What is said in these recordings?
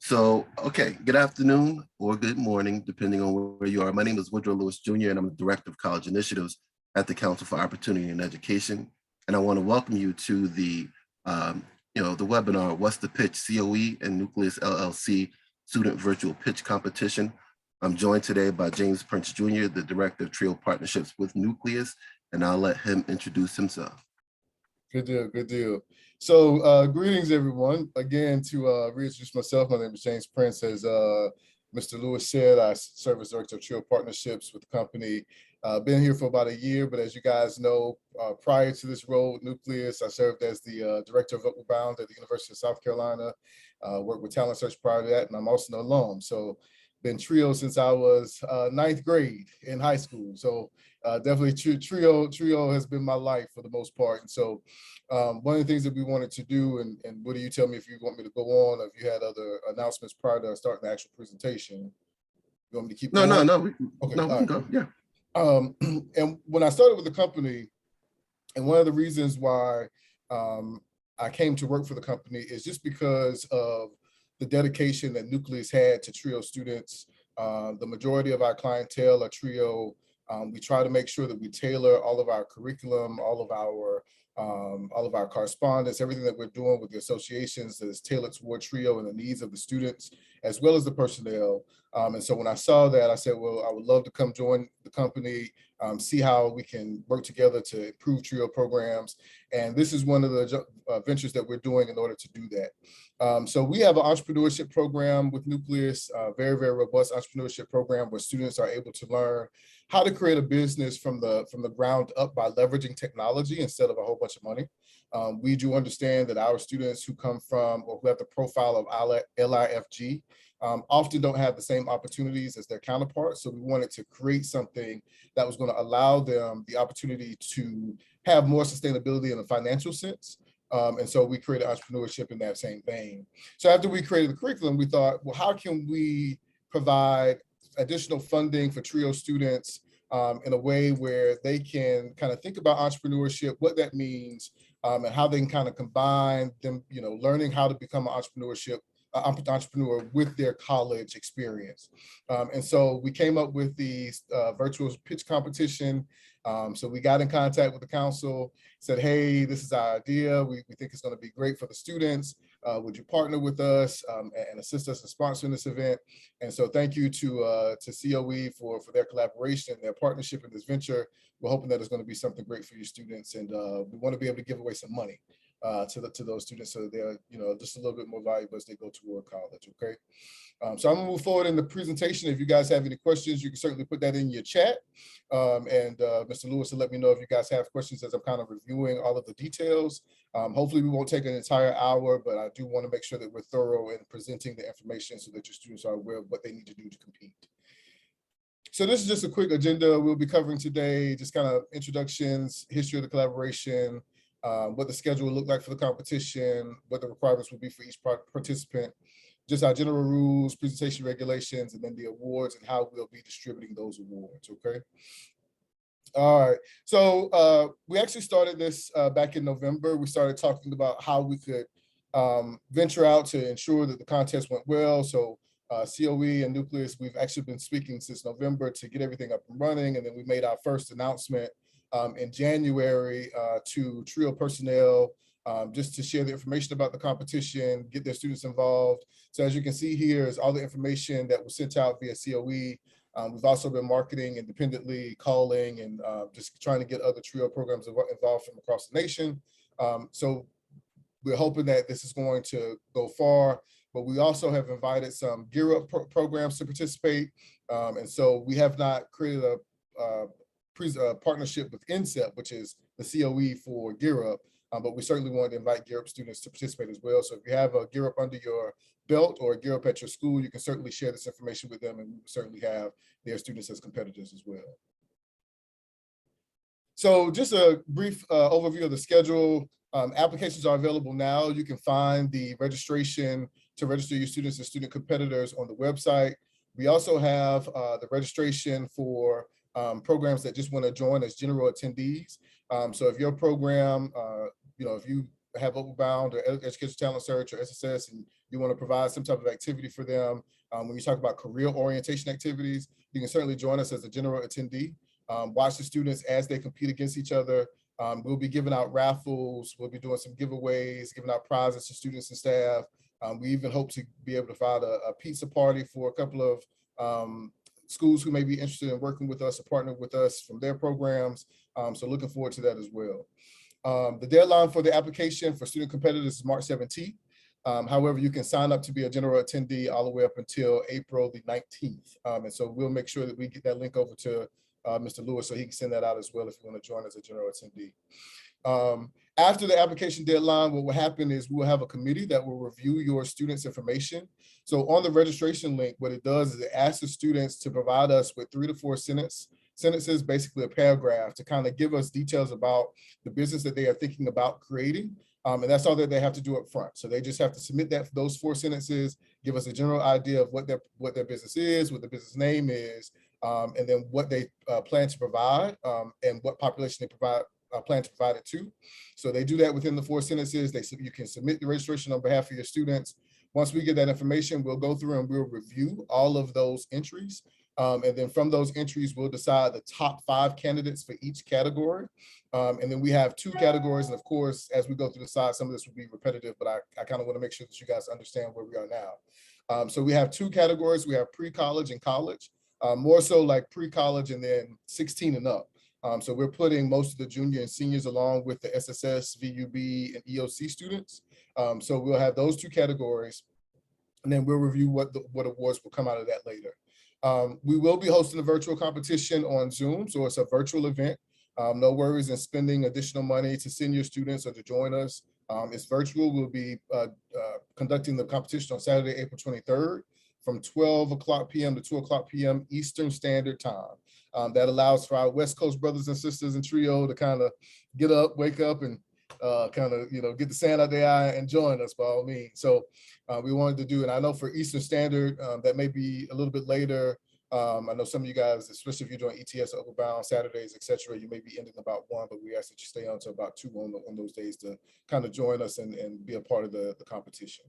Okay, good afternoon or good morning, depending on where you are. My name is Woodrow Lewis Jr., and I'm the Director of College Initiatives at the Council for Opportunity and Education. And I want to welcome you to the webinar, What's the Pitch? COE and Nucleus LLC Student Virtual Pitch Competition. I'm joined today by James Prince Jr., the Director of Trio Partnerships with Nucleus, and I'll let him introduce himself. Good deal, good deal. So greetings, everyone. Again, to reintroduce myself, my name is James Prince. As Mr. Lewis said, I serve as Director of Trio Partnerships with the company. Been here for about a year, but as you guys know, prior to this role with Nucleus, I served as the Director of Local Bound at the University of South Carolina, worked with Talent Search prior to that, and I'm also an alum. So been Trio since I was ninth grade in high school. So definitely Trio has been my life for the most part. And so one of the things that we wanted to do, and what do you tell me if you want me to go on, or if you had other announcements prior to starting the actual presentation? You want me to keep going? No, we can go, yeah. And when I started with the company, and one of the reasons why I came to work for the company is just because of the dedication that Nucleus had to Trio students. The majority of our clientele are Trio. We try to make sure that we tailor all of our curriculum, all of our correspondence, everything that we're doing with the associations that is tailored toward Trio and the needs of the students, as well as the personnel. And so when I saw that, I said, well, I would love to come join the company, see how we can work together to improve Trio programs. And this is one of the ventures that we're doing in order to do that. So we have an entrepreneurship program with Nucleus, very, very robust entrepreneurship program where students are able to learn how to create a business from the ground up by leveraging technology instead of a whole bunch of money. We do understand that our students who come from or who have the profile of LIFG often don't have the same opportunities as their counterparts. So we wanted to create something that was going to allow them the opportunity to have more sustainability in a financial sense. And so we created entrepreneurship in that same vein. So after we created the curriculum, we thought, well, how can we provide additional funding for Trio students in a way where they can kind of think about entrepreneurship, what that means, and how they can kind of combine them, learning how to become an entrepreneur with their college experience. And so we came up with the virtual pitch competition. So we got in contact with the council, said, hey, this is our idea. We think it's going to be great for the students. Would you partner with us and assist us in sponsoring this event? And so thank you to COE for their collaboration, their partnership in this venture. We're hoping that it's going to be something great for your students. And we want to be able to give away some money to those students so they're just a little bit more valuable as they go toward college. Okay, so I'm gonna move forward in the presentation. If you guys have any questions, you can certainly put that in your chat, and Mr. Lewis will let me know if you guys have questions as I'm kind of reviewing all of the details. Hopefully we won't take an entire hour, but I do want to make sure that we're thorough in presenting the information so that your students are aware of what they need to do to compete. So this is just a quick agenda we'll be covering today, just kind of introductions, history of the collaboration, what the schedule will look like for the competition, what the requirements will be for each participant, just our general rules, presentation regulations, and then the awards and how we'll be distributing those awards, okay? All right, so we actually started this back in November. We started talking about how we could venture out to ensure that the contest went well. So COE and Nucleus, we've actually been speaking since November to get everything up and running, and then we made our first announcement in January to Trio personnel, just to share the information about the competition, get their students involved. So as you can see here is all the information that was sent out via COE. We've also been marketing independently, calling, and just trying to get other Trio programs involved from across the nation. So we're hoping that this is going to go far, but we also have invited some Gear Up programs to participate. And so we have not created a partnership with INSEP, which is the COE for Gear Up, but we certainly want to invite Gear Up students to participate as well. So if you have a Gear Up under your belt or a Gear Up at your school, you can certainly share this information with them, and we certainly have their students as competitors as well. So just a brief overview of the schedule. Applications are available now. You can find the registration to register your students as student competitors on the website. We also have the registration for programs that just want to join as general attendees. So if your program, if you have Open Bound or Education Talent Search or SSS, and you want to provide some type of activity for them, when you talk about career orientation activities, you can certainly join us as a general attendee. Watch the students as they compete against each other. We'll be giving out raffles. We'll be doing some giveaways, giving out prizes to students and staff. We even hope to be able to provide a pizza party for a couple of schools who may be interested in working with us or partnering with us from their programs. So looking forward to that as well. The deadline for the application for student competitors is March 17th. However, you can sign up to be a general attendee all the way up until April the 19th. And so we'll make sure that we get that link over to Mr. Lewis so he can send that out as well if you want to join as a general attendee. After the application deadline, what will happen is we'll have a committee that will review your students' information. So on the registration link, what it does is it asks the students to provide us with 3 to 4 sentences, basically a paragraph, to kind of give us details about the business that they are thinking about creating. And that's all that they have to do up front. So they just have to submit those 4 sentences, give us a general idea of what their business is, what the business name is, and then what they plan to provide, and what population they plan to provide it to. So they do that within the 4 sentences. You can submit the registration on behalf of your students. Once we get that information, we'll go through and we'll review all of those entries. And then from those entries, we'll decide the top 5 candidates for each category. And then we have 2 categories. And of course, as we go through the slides, some of this will be repetitive, but I kind of want to make sure that you guys understand where we are now. So we have 2 categories. We have pre-college and college, more so like pre-college and then 16 and up. So we're putting most of the junior and seniors along with the SSS, VUB, and EOC students. So we'll have those 2 categories, and then we'll review what awards will come out of that later. We will be hosting a virtual competition on Zoom, so it's a virtual event. No worries in spending additional money to send your students or to join us. It's virtual. We'll be conducting the competition on Saturday, April 23rd from 12 p.m. to 2 p.m. Eastern Standard Time. That allows for our West Coast brothers and sisters in Trio to kind of get up, wake up, and kind of, get the sand out their eye and join us by all means. So we wanted to do, and I know for Eastern Standard, that may be a little bit later. I know some of you guys, especially if you're doing ETS or Overbound Saturdays, etc., you may be ending about 1, but we ask that you stay on to about 2 on those days to kind of join us and be a part of the competition.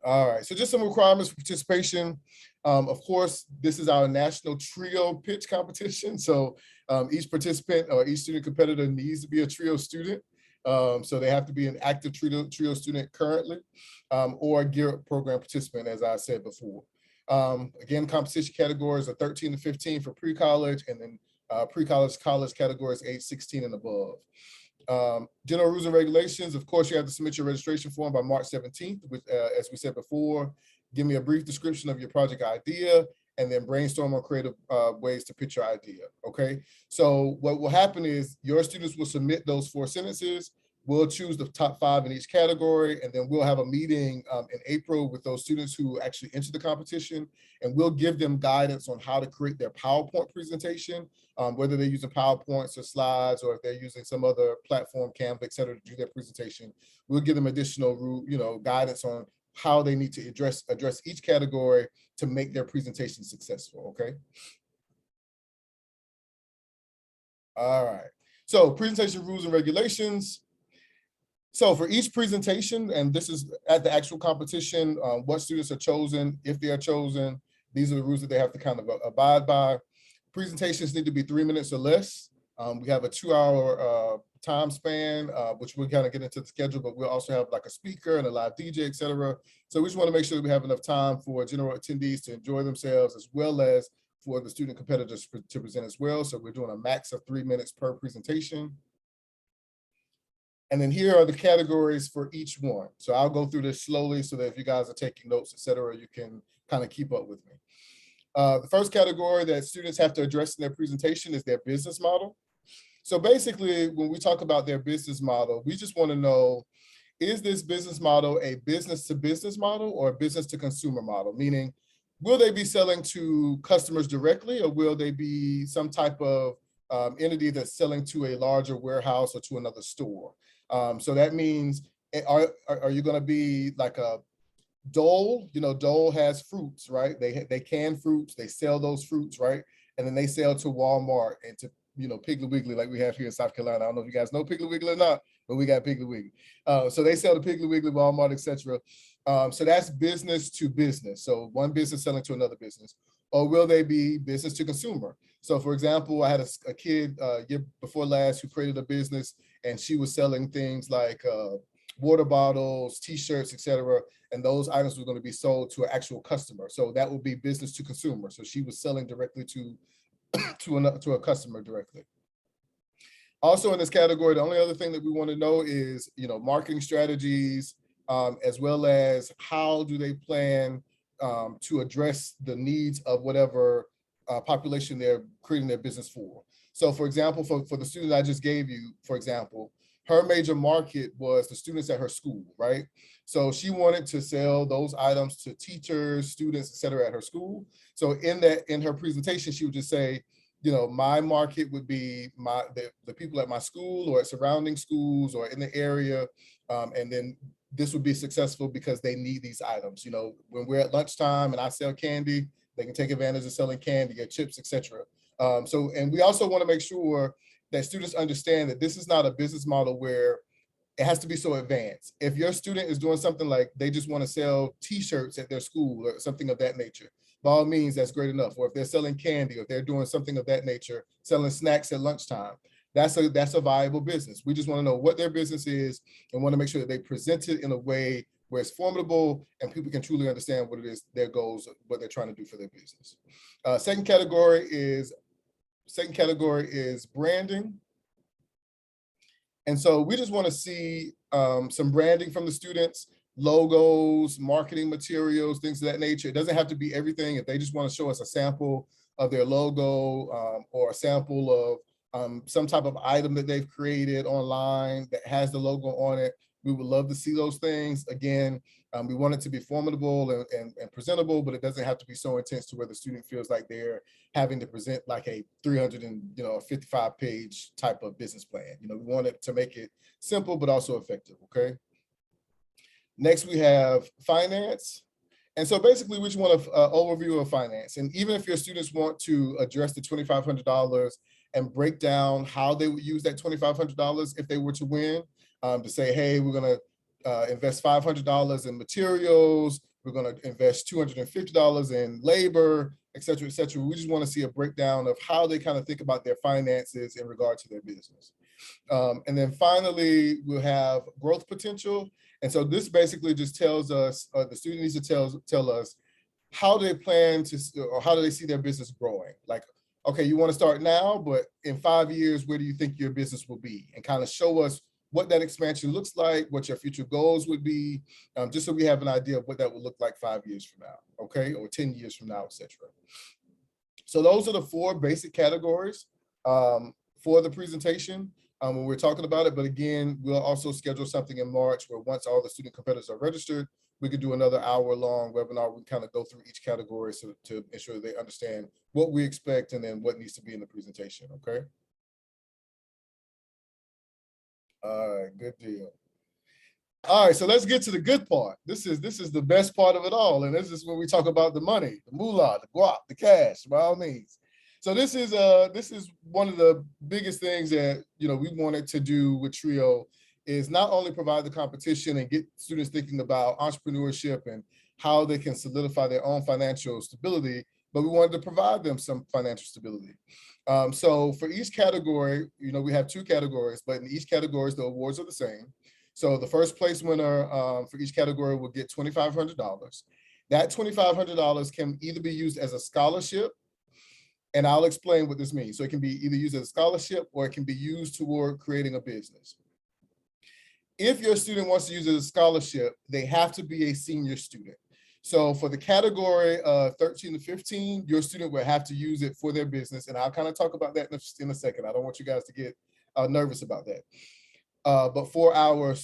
All right, so just some requirements for participation. Of course, this is our national trio pitch competition. So each participant or each student competitor needs to be a trio student. So they have to be an active trio student currently, or a Gear Up program participant, as I said before. Again, competition categories are 13 to 15 for pre-college, and then pre-college, college categories age 16 and above. General rules and regulations, of course, you have to submit your registration form by March 17th, which, as we said before, give me a brief description of your project idea, and then brainstorm on creative ways to pitch your idea, okay? So what will happen is your students will submit those 4 sentences. We'll choose the top 5 in each category, and then we'll have a meeting in April with those students who actually enter the competition, and we'll give them guidance on how to create their PowerPoint presentation, whether they're using PowerPoints or slides, or if they're using some other platform, Canva, et cetera, to do their presentation. We'll give them additional guidance on how they need to address each category to make their presentation successful, okay? All right, so presentation rules and regulations. So for each presentation, and this is at the actual competition, what students are chosen, if they are chosen, these are the rules that they have to kind of abide by. Presentations need to be 3 minutes or less. We have a 2-hour time span, which we'll kind of get into the schedule, but we'll also have like a speaker and a live DJ, et cetera. So we just want to make sure that we have enough time for general attendees to enjoy themselves, as well as for the student competitors to present as well. So we're doing a max of 3 minutes per presentation. And then here are the categories for each one. So I'll go through this slowly so that if you guys are taking notes, et cetera, you can kind of keep up with me. The first category that students have to address in their presentation is their business model. So basically, when we talk about their business model, we just want to know, is this business model a business to business model or a business to consumer model? Meaning, will they be selling to customers directly, or will they be some type of entity that's selling to a larger warehouse or to another store? So that means, are you going to be like a Dole? Dole has fruits, right? They can fruits, they sell those fruits, right? And then they sell to Walmart and to Piggly Wiggly like we have here in South Carolina. I don't know if you guys know Piggly Wiggly or not, but we got Piggly Wiggly. So they sell the Piggly Wiggly, Walmart, etc. So that's business to business. So one business selling to another business. Or will they be business to consumer? So for example, I had a kid year before last who created a business, and she was selling things like water bottles, t-shirts, etc. And those items were going to be sold to an actual customer. So that would be business to consumer. So she was selling directly to a customer directly. Also in this category, the only other thing that we want to know is, marketing strategies, as well as how do they plan to address the needs of whatever population they're creating their business for. So for example, for the student I just gave you, for example, her major market was the students at her school, right? So she wanted to sell those items to teachers, students, et cetera, at her school. So in her presentation, she would just say, my market would be the people at my school or at surrounding schools or in the area. And then this would be successful because they need these items. When we're at lunchtime and I sell candy, they can take advantage of selling candy or chips, etc. And we also want to make sure that students understand that this is not a business model where it has to be so advanced. If your student is doing something like they just want to sell t-shirts at their school or something of that nature, by all means, that's great enough. Or if they're selling candy, or if they're doing something of that nature, selling snacks at lunchtime, that's a viable business. We just want to know what their business is and want to make sure that they present it in a way where it's formidable and people can truly understand what it is, their goals, what they're trying to do for their business. Second category is branding. And so we just want to see some branding from the students, logos, marketing materials, things of that nature. It doesn't have to be everything. If they just want to show us a sample of their logo or a sample of some type of item that they've created online that has the logo on it, we would love to see those things. Again, we want it to be formidable and presentable, but it doesn't have to be so intense to where the student feels like they're having to present like a 355-page type of business plan. We want it to make it simple, but also effective, okay? Next, we have finance. And so basically, we just want an overview of finance. And even if your students want to address the $2,500 and break down how they would use that $2,500 if they were to win, to say, hey, we're going to invest $500 in materials, we're going to invest $250 in labor, et cetera, et cetera. We just want to see a breakdown of how they kind of think about their finances in regard to their business. And then finally, we'll have growth potential. And so this basically just tells us, the student needs to tell us how they plan to, or how do they see their business growing? Like, okay, you want to start now, but in 5 years, where do you think your business will be? And kind of show us what that expansion looks like, what your future goals would be, just so we have an idea of what that would look like 5 years from now, okay, or 10 years from now, etc. So those are the 4 basic categories for the presentation when we're talking about it. But again, we'll also schedule something in March where once all the student competitors are registered, we could do another hour-long webinar. We kind of go through each category to ensure they understand what we expect and then what needs to be in the presentation, okay? All right, good deal. All right, so let's get to the good part. This is the best part of it all, and this is when we talk about the money, the moolah, the guap, the cash, by all means. So this is one of the biggest things that we wanted to do with TRIO, is not only provide the competition and get students thinking about entrepreneurship and how they can solidify their own financial stability, but we wanted to provide them some financial stability. So for each category, we have 2 categories, but in each category, the awards are the same. So the first place winner for each category will get $2,500. That $2,500 can either be used as a scholarship, and I'll explain what this means. So it can be either used as a scholarship or it can be used toward creating a business. If your student wants to use it as a scholarship, they have to be a senior student. So for the category 13 to 15, your student will have to use it for their business. And I'll kind of talk about that in a second. I don't want you guys to get nervous about that. But for our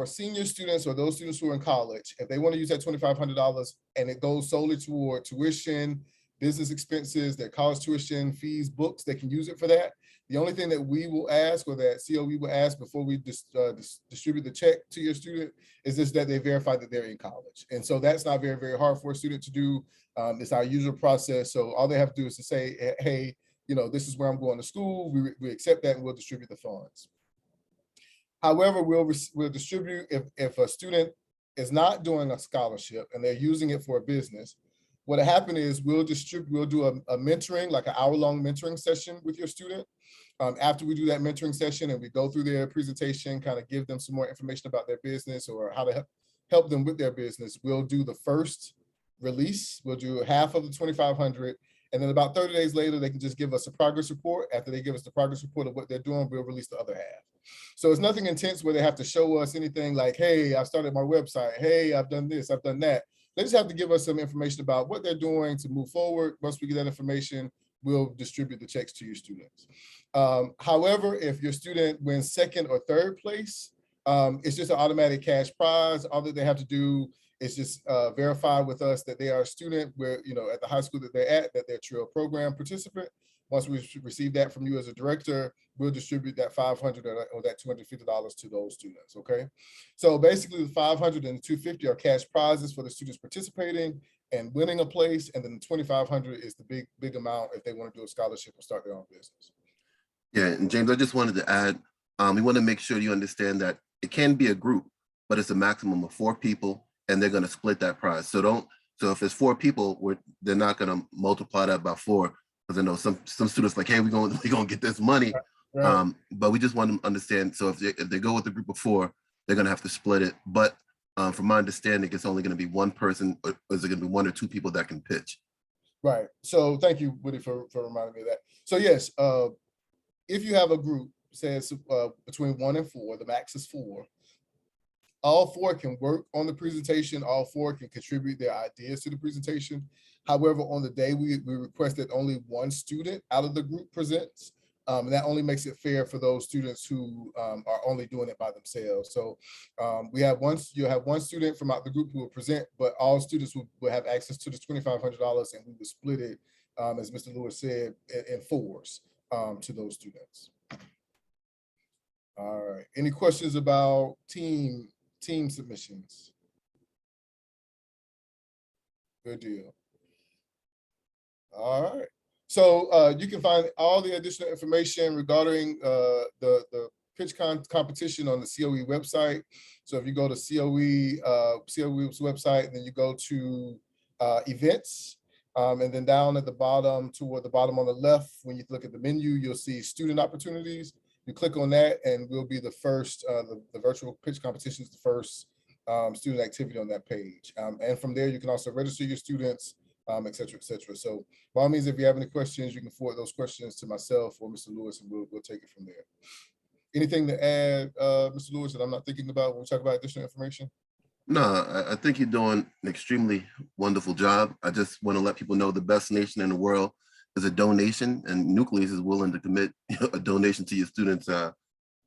senior students or those students who are in college, if they want to use that $2,500 and it goes solely toward tuition, business expenses, their college tuition, fees, books, they can use it for that. The only thing that we will ask, or that COE will ask before we distribute the check to your student, is just that they verify that they're in college. And so that's not very, very hard for a student to do. It's our usual process. So all they have to do is to say, hey, this is where I'm going to school. We accept that and we'll distribute the funds. However, we'll distribute if a student is not doing a scholarship and they're using it for a business. What happened is we'll do a mentoring, like an hour-long mentoring session with your student. After we do that mentoring session and we go through their presentation, kind of give them some more information about their business or how to help them with their business, we'll do the first release. We'll do half of the 2,500. And then about 30 days later, they can just give us a progress report. After they give us the progress report of what they're doing, we'll release the other half. So it's nothing intense where they have to show us anything like, hey, I started my website. Hey, I've done this, I've done that. They just have to give us some information about what they're doing to move forward. Once we get that information, we'll distribute the checks to your students. However, if your student wins second or third place, it's just an automatic cash prize. All that they have to do is just verify with us that they are a student where, at the high school that they're at, that they're a TRIO program participant. Once we receive that from you as a director, we'll distribute that $500 or that $250 to those students, okay? So basically the 500 and the 250 are cash prizes for the students participating and winning a place, and then the 2,500 is the big amount if they want to do a scholarship or start their own business. Yeah, and James, I just wanted to add, we want to make sure you understand that it can be a group, but it's a maximum of 4 people, and they're going to split that prize. So if it's 4 people, they're not going to multiply that by 4, because I know some students like, hey, we're gonna get this money, right. But we just want them to understand. So if they go with a group of 4, they're gonna have to split it. But from my understanding, it's only gonna be one person, or is it gonna be 1 or 2 people that can pitch? Right. So thank you, Woody, for reminding me of that. So yes, if you have a group, say it's between 1 and 4, the max is 4. All 4 can work on the presentation. All 4 can contribute their ideas to the presentation. However, on the day, we request that only 1 student out of the group presents. And that only makes it fair for those students who are only doing it by themselves. So you'll have 1 student from out the group who will present, but all students will have access to the $2,500, and we will split it, as Mr. Lewis said, in 4s to those students. All right. Any questions about team submissions? Good deal. All right. So you can find all the additional information regarding the pitch competition on the COE website. So if you go to COE's website, and then you go to events, and then down at the bottom, toward the bottom on the left, when you look at the menu, you'll see student opportunities. You click on that, and we'll be the first, the virtual pitch competition is the first student activity on that page. And from there, you can also register your students, et cetera, et cetera. So by all means, if you have any questions, you can forward those questions to myself or Mr. Lewis, and we'll take it from there. Anything to add, Mr. Lewis, that I'm not thinking about when we talk about additional information? No, I think you're doing an extremely wonderful job. I just want to let people know the best nation in the world is a donation, and Nucleus is willing to commit a donation to your students'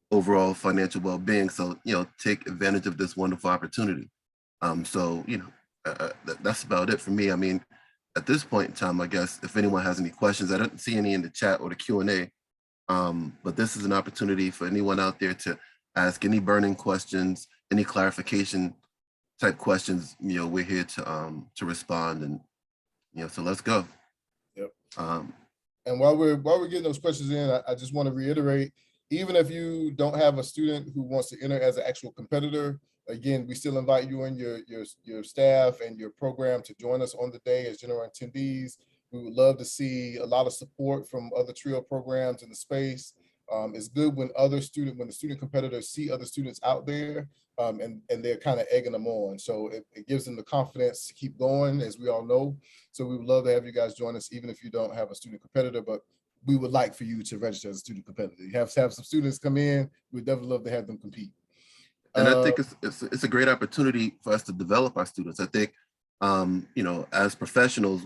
overall financial well-being. So, take advantage of this wonderful opportunity. So, that's about it for me. I mean, at this point in time, I guess if anyone has any questions, I don't see any in the chat or the Q&A, but this is an opportunity for anyone out there to ask any burning questions, any clarification type questions. We're here to respond, and so let's go. Yep. And while we're getting those questions in, I just want to reiterate, even if you don't have a student who wants to enter as an actual competitor, again, we still invite you and your staff and your program to join us on the day as general attendees. We would love to see a lot of support from other TRIO programs in the space. It's good when the student competitors see other students out there, and they're kind of egging them on. So it gives them the confidence to keep going, as we all know. So we would love to have you guys join us, even if you don't have a student competitor, but we would like for you to register as a student competitor. You have some students come in, we'd definitely love to have them compete. And I think it's a great opportunity for us to develop our students. I think, as professionals,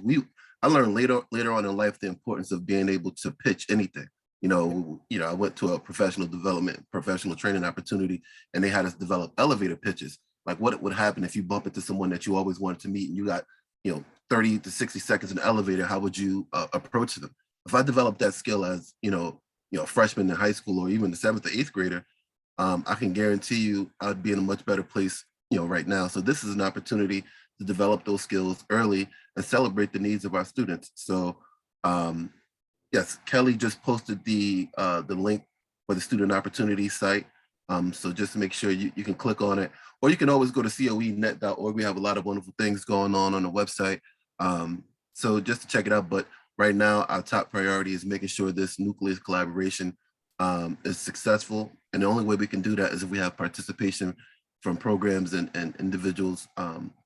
I learned later on in life the importance of being able to pitch anything. I went to a professional training opportunity, and they had us develop elevator pitches. Like what would happen if you bump into someone that you always wanted to meet, and you got 30 to 60 seconds in the elevator. How would you approach them? If I developed that skill as a freshman in high school, or even the 7th or 8th grader, I can guarantee you I'd be in a much better place right now. So this is an opportunity to develop those skills early and celebrate the needs of our students. So Yes, Kelly just posted the link for the Student Opportunity site. So just make sure you can click on it, or you can always go to coenet.org. We have a lot of wonderful things going on the website. So just to check it out. But right now, our top priority is making sure this Nucleus collaboration is successful. And the only way we can do that is if we have participation from programs and individuals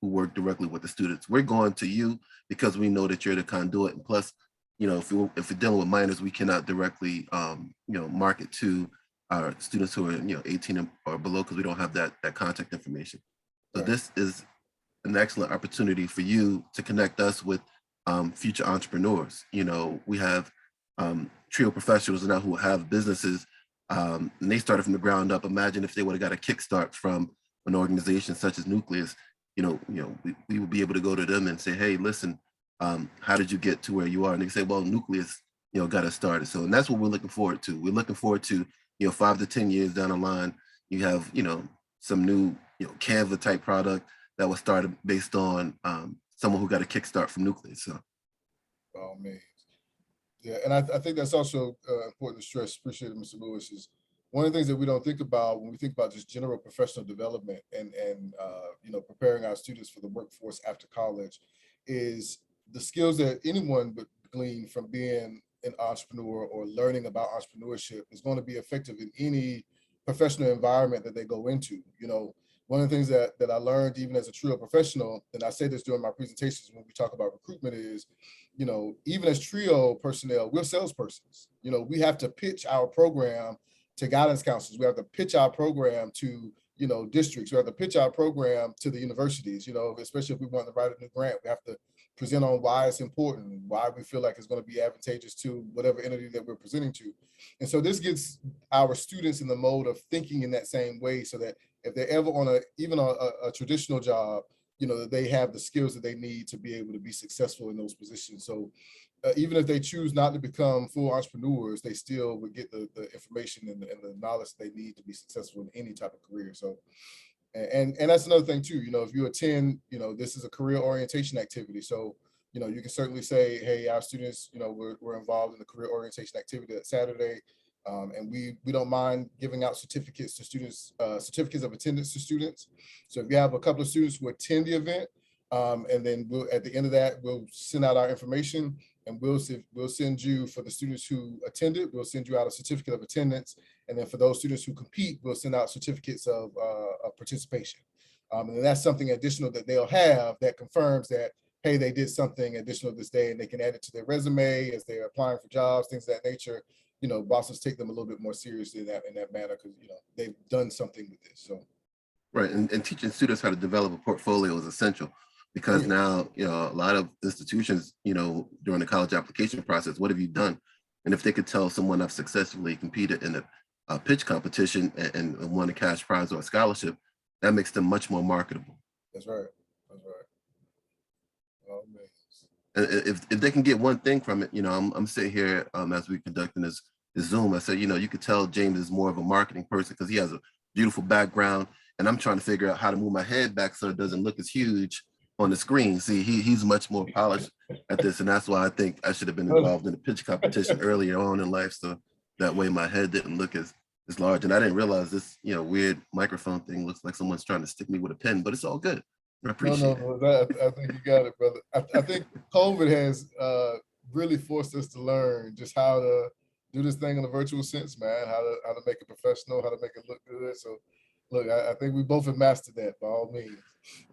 who work directly with the students. We're going to you because we know that you're the conduit. And plus, if we're dealing with minors, we cannot directly, market to our students who are, 18 or below, because we don't have that contact information. So Right. this is an excellent opportunity for you to connect us with future entrepreneurs. We have trio professionals now who have businesses, and they started from the ground up. Imagine if they would have got a kickstart from an organization such as Nucleus. We would be able to go to them and say, hey, listen, how did you get to where you are? And they say, well, Nucleus, got us started. So, and that's what we're looking forward to. We're looking forward to, 5 to 10 years down the line, you have, some new, Canva type product that was started based on someone who got a kickstart from Nucleus. So, Oh man. Yeah, and I think that's also important to stress. Appreciate it, Mr. Lewis. Is one of the things that we don't think about when we think about just general professional development and preparing our students for the workforce after college is the skills that anyone would glean from being an entrepreneur or learning about entrepreneurship is going to be effective in any professional environment that they go into. One of the things that I learned even as a TRIO professional, and I say this during my presentations when we talk about recruitment, is even as TRIO personnel, we're salespersons. We have to pitch our program to guidance counselors. We have to pitch our program to, districts. We have to pitch our program to the universities, especially if we want to write a new grant. We have to present on why it's important, why we feel like it's going to be advantageous to whatever entity that we're presenting to. And so this gets our students in the mode of thinking in that same way, so that if they're ever on a traditional job, that they have the skills that they need to be able to be successful in those positions. So even if they choose not to become full entrepreneurs, they still would get the information and the knowledge they need to be successful in any type of career. So, and that's another thing too, if you attend, this is a career orientation activity. So, you can certainly say, hey, our students, we're involved in the career orientation activity that Saturday. And we don't mind giving out certificates to students, certificates of attendance to students. So if you have a couple of students who attend the event, and then at the end of that, we'll send out our information, and we'll send you, for the students who attended, we'll send you out a certificate of attendance. And then for those students who compete, we'll send out certificates of participation. And that's something additional that they'll have that confirms that, hey, they did something additional this day, and they can add it to their resume as they're applying for jobs, things of that nature. Bosses take them a little bit more seriously in that manner, because they've done something with this. So right, and teaching students how to develop a portfolio is essential, because now a lot of institutions, during the college application process, what have you done? And if they could tell someone I've successfully competed in a pitch competition and won a cash prize or a scholarship, that makes them much more marketable. That's right. That's right. Oh man. If they can get one thing from it, I'm sitting here as we conducting this Zoom. I said, you could tell James is more of a marketing person because he has a beautiful background, and I'm trying to figure out how to move my head back so it doesn't look as huge on the screen. See, he's much more polished at this, and that's why I think I should have been involved in the pitch competition earlier on in life, so that way my head didn't look as large. And I didn't realize this, weird microphone thing looks like someone's trying to stick me with a pen, but it's all good. I appreciate it. I think you got it, brother. I think COVID has really forced us to learn just how to do this thing in a virtual sense, man. How to make it professional, how to make it look good. So, look, I think we both have mastered that by all means.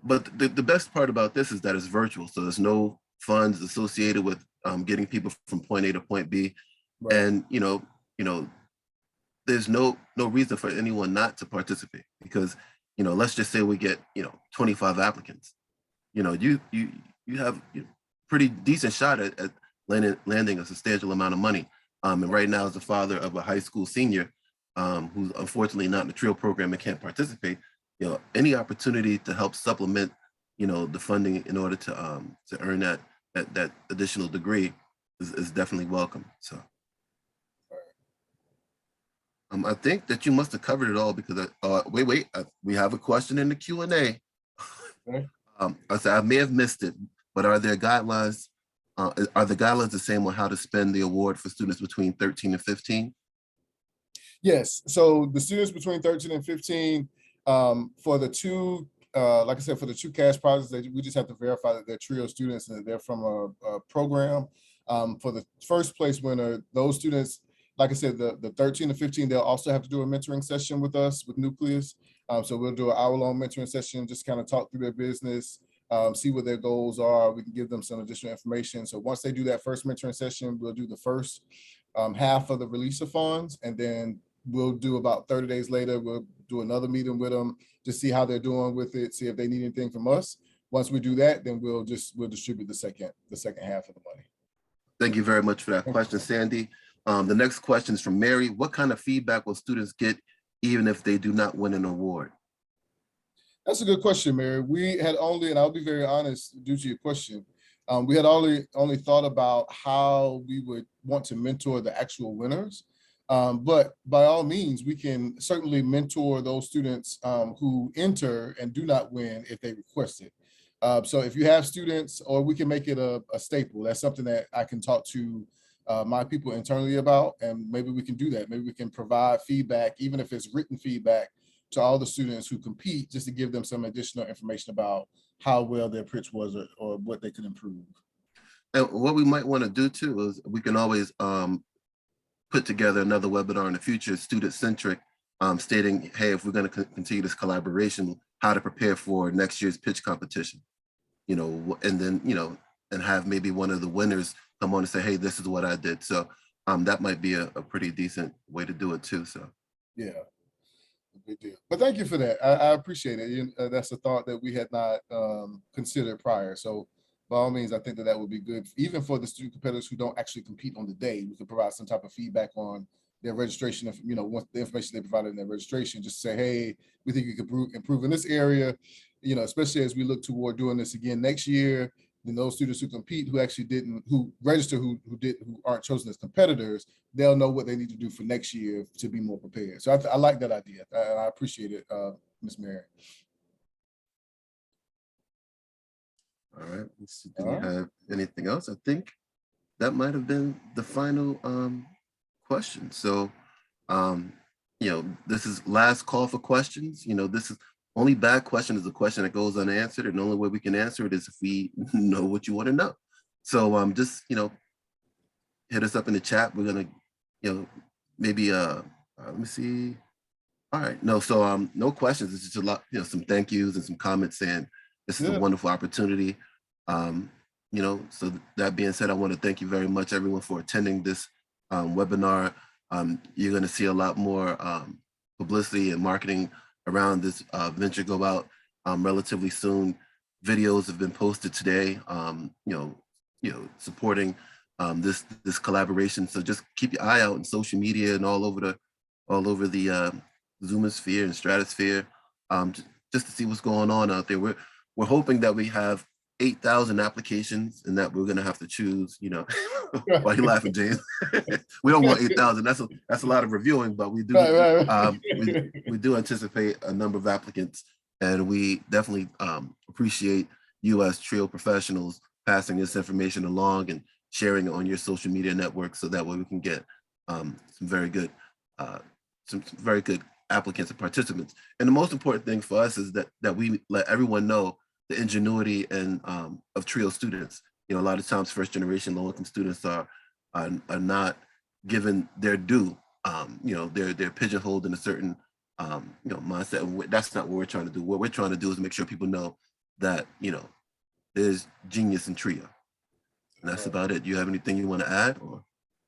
But the best part about this is that it's virtual, so there's no funds associated with getting people from point A to point B, Right. and there's no reason for anyone not to participate, because let's just say we get 25 applicants, you have pretty decent shot at landing a substantial amount of money. And right now, as a father of a high school senior who's unfortunately not in the TRIO program and can't participate, any opportunity to help supplement the funding in order to earn that additional degree is definitely welcome. So I think that you must have covered it all, because wait, we have a question in the Q&A. Okay. I said I may have missed it, but are there guidelines Are the guidelines the same on how to spend the award for students between 13 and 15? Yes, so the students between 13 and 15, for the two, like I said, for the two cash prizes, we just have to verify that they're TRIO students and that they're from a program. For the first place winner, those students, like I said, the 13 to 15, they'll also have to do a mentoring session with us, with Nucleus. So we'll do an hour-long mentoring session, just kind of talk through their business, see what their goals are. We can give them some additional information. So once they do that first mentoring session, we'll do the first half of the release of funds, and then we'll do about 30 days later, we'll do another meeting with them to see how they're doing with it, see if they need anything from us. Once we do that, then we'll distribute the second half of the money. Thank you very much for that question, Sandy. The next question is from Mary. What kind of feedback will students get even if they do not win an award? That's a good question, Mary. We had only, and I'll be very honest due to your question, we had only thought about how we would want to mentor the actual winners. But by all means, we can certainly mentor those students who enter and do not win if they request it. So if you have students, or we can make it a staple, that's something that I can talk to my people internally about, and maybe we can do that. Maybe we can provide feedback, even if it's written feedback, to all the students who compete, just to give them some additional information about how well their pitch was, or what they could improve. And what we might want to do too is we can always put together another webinar in the future, student-centric, stating, hey, if we're going to continue this collaboration, how to prepare for next year's pitch competition, you know, and then, you know, and have maybe one of the winners come on and say, hey, this is what I did. So that might be a pretty decent way to do it too. So yeah, good deal. But thank you for that. I appreciate it. That's a thought that we had not considered prior. So by all means, I think that would be good, even for the student competitors who don't actually compete on the day. We could provide some type of feedback on their registration, if, you know, once the information they provided in their registration, just say, hey, we think you could improve in this area, you know, especially as we look toward doing this again next year. Then those students who compete, who actually didn't, who register, who aren't chosen as competitors, they'll know what they need to do for next year to be more prepared. So I like that idea. I appreciate it, Ms. Mary. all right, let's see, do we have anything else? I think that might have been the final question. So, you know, this is last call for questions. You know, this is only bad question is a question that goes unanswered, and the only way we can answer it is if we know what you want to know. So just, you know, hit us up in the chat. We're gonna, you know, maybe let me see. All right, no, so no questions. It's just a lot, you know, some thank yous and some comments saying this is a wonderful opportunity. You know, so that being said, I want to thank you very much, everyone, for attending this webinar. You're going to see a lot more publicity and marketing around this venture go out relatively soon. Videos have been posted today, you know, supporting this collaboration. So just keep your eye out on social media and all over the Zoomosphere and Stratosphere, just to see what's going on out there. We're hoping that we have 8,000 applications and that we're going to have to choose, you know. Why are you laughing, James? We don't want 8,000. That's a lot of reviewing, but we do we do anticipate a number of applicants, and we definitely appreciate you as TRIO professionals passing this information along and sharing it on your social media network, so that way we can get some very good applicants and participants. And the most important thing for us is that we let everyone know the ingenuity and of TRIO students. You know, a lot of times first generation low-income students are not given their due. You know, they're pigeonholed in a certain you know, mindset. That's not what we're trying to do. What we're trying to do is make sure people know that, you know, there's genius in TRIO. And that's about it. Do you have anything you want to add? Or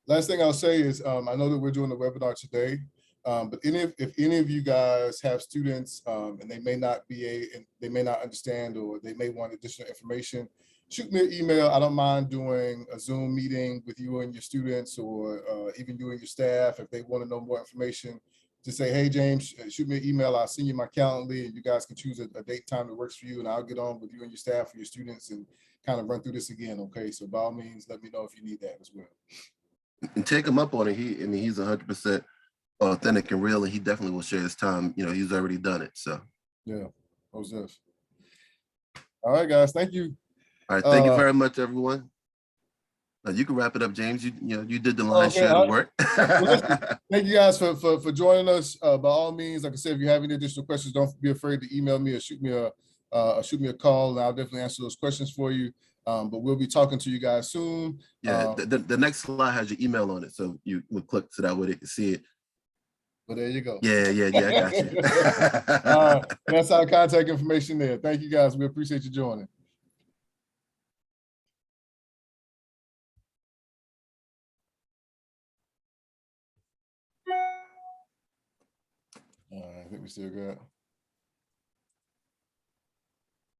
last thing I'll say is I know that we're doing the webinar today. But if any of you guys have students and they may not understand, or they may want additional information, shoot me an email. I don't mind doing a Zoom meeting with you and your students, or even you and your staff, if they want to know more information. Just say, hey, James, shoot me an email. I'll send you my Calendly, and you guys can choose a date time that works for you, and I'll get on with you and your staff or your students and kind of run through this again. Okay, so by all means, let me know if you need that as well. And take him up on it. He's 100% authentic and real, and he definitely will share his time. You know, he's already done it. So yeah, Joseph. All right, guys, thank you. All right, thank you very much, everyone. You can wrap it up, James. You did the lion's Okay, share of the work. well, listen, thank you guys for joining us. By all means, like I said, if you have any additional questions, don't be afraid to email me or shoot me a call, and I'll definitely answer those questions for you. But we'll be talking to you guys soon. Yeah, the next slide has your email on it, so you will click so that way they can see it. Well, there you go. Yeah, I got you. That's our contact information there. Thank you guys. We appreciate you joining. I think we still good.